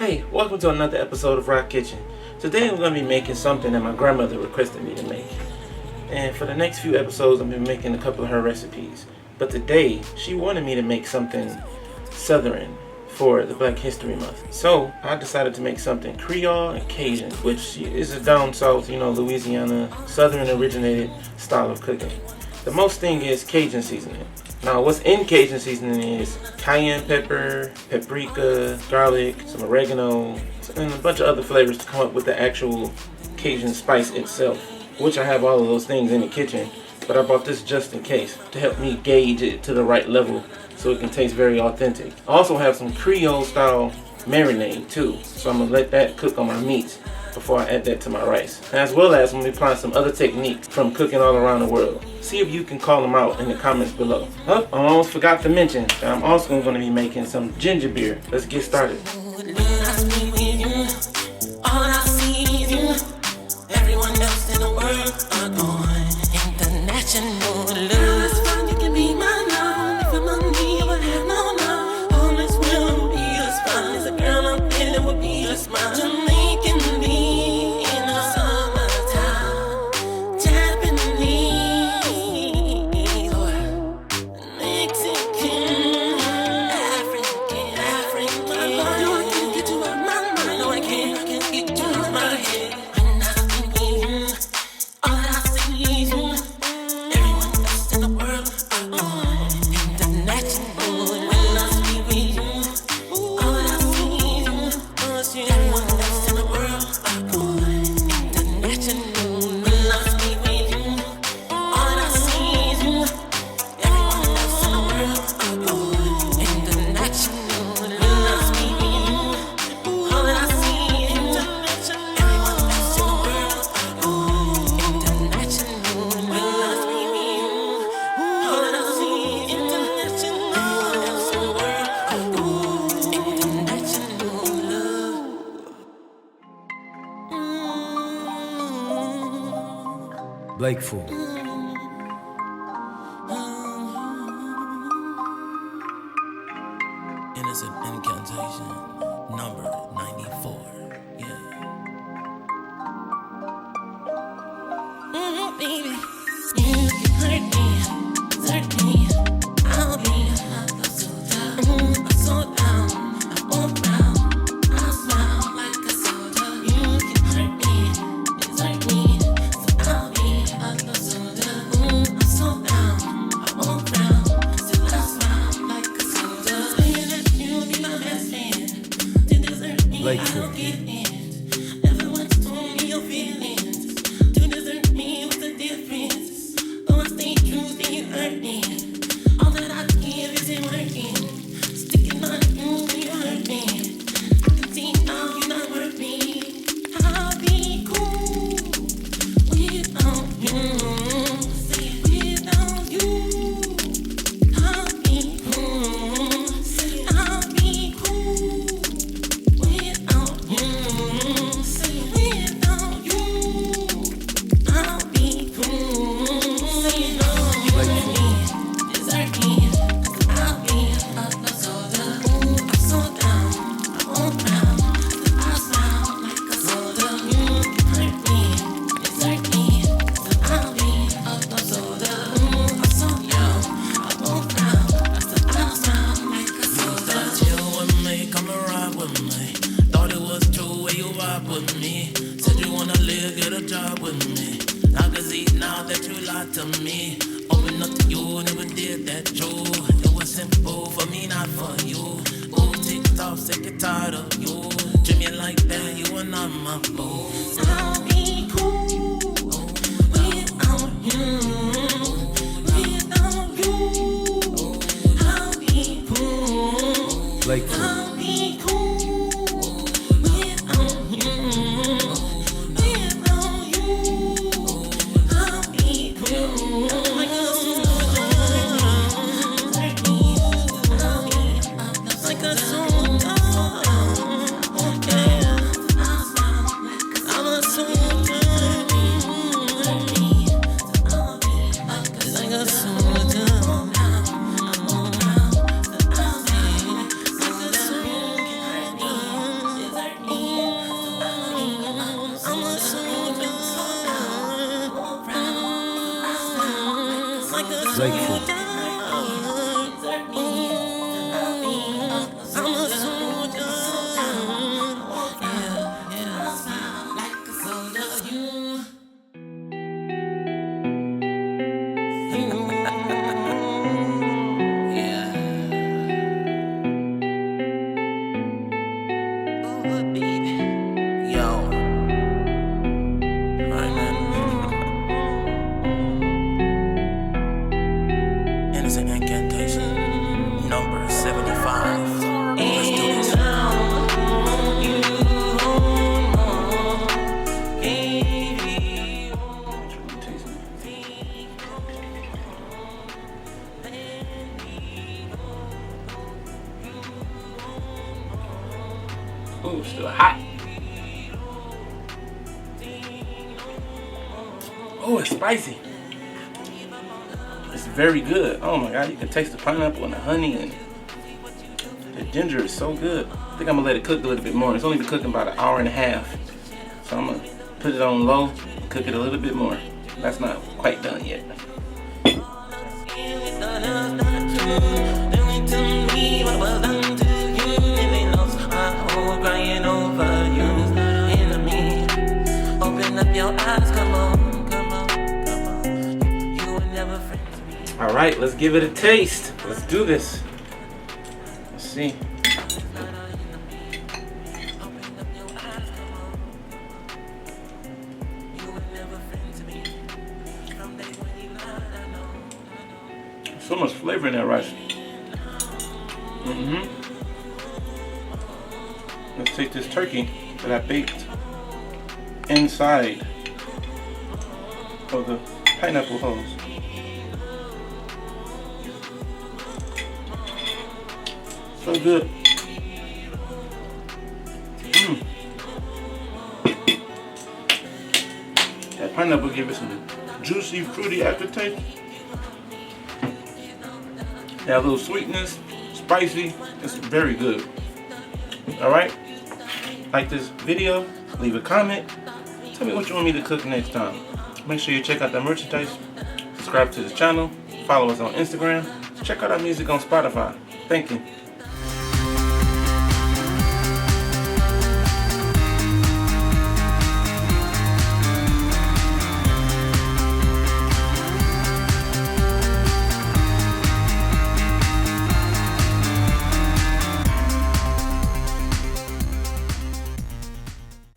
Hey, welcome to another episode of Rah-Kitchen. Today I'm going to be making something that my grandmother requested me to make. And for the next few episodes I've been making a couple of her recipes. But today she wanted me to make something Southern for the Black History Month. So I decided to make something Creole and Cajun, which is a down south, Louisiana, Southern originated style of cooking. The most thing is Cajun seasoning. Now what's in Cajun seasoning is cayenne pepper, paprika, garlic, some oregano, and a bunch of other flavors to come up with the actual Cajun spice itself, which I have all of those things in the kitchen, but I bought this just in case to help me gauge it to the right level so it can taste very authentic. I also have some Creole style marinade too, so I'm going to let that cook on my meats before I add that to my rice. As well as I'm going to be applying some other techniques from cooking all around the world. See if you can call them out in the comments below. Oh, I almost forgot to mention that I'm also going to be making some ginger beer. Let's get started. Everyone else in the world are going international. You can be my love. If I'm on me, I would have no love. All this will be a smile. There's a girl out there that would be a smile. Jamaican me in the summertime. Japanese or Mexican, African. My love, no, I can't get you out my mind. No, I can't get you out my head. Blake Fool. Innocent incantation, number 94. Yeah. Baby, you can hurt me, desert me. I'll be so down, so down. I won't frown, I'll smile like a soldier. You can hurt me, desert me. Blake Fool. Everyone's told me your feelings. To desert me, what's the difference? Oh, I stay true, then you hurt me. All that I give isn't working. Sticking on you when you hurt me. I can see now you're not worth me. I'll be cool without you. Say without you. I'll be cool. I'll be cool. To me, open up to you, never did that true. It was simple for me, not for you. Ooh, ticked off, sick and tired of you. Treat me like that, you are not my boo. I'll be cool without you. Without you, I'll be cool. Blake Fool. I'll be cool without you. Ooh, still hot. Oh, it's spicy. It's very good. Oh my god, you can taste the pineapple and the honey, and the ginger is so good. I think I'm gonna let it cook a little bit more. It's only been cooking about an hour and a half. So I'm gonna put it on low and cook it a little bit more. That's not quite done yet. Alright, let's give it a taste. Let's do this. Let's see. So much flavor in that rice. Let's take this turkey that I baked inside of the pineapple hulls. So good. That pineapple gives it some juicy, fruity aftertaste. That little sweetness, spicy. It's very good. Alright? Like this video, leave a comment. Tell me what you want me to cook next time. Make sure you check out the merchandise. Subscribe to this channel. Follow us on Instagram. Check out our music on Spotify. Thank you.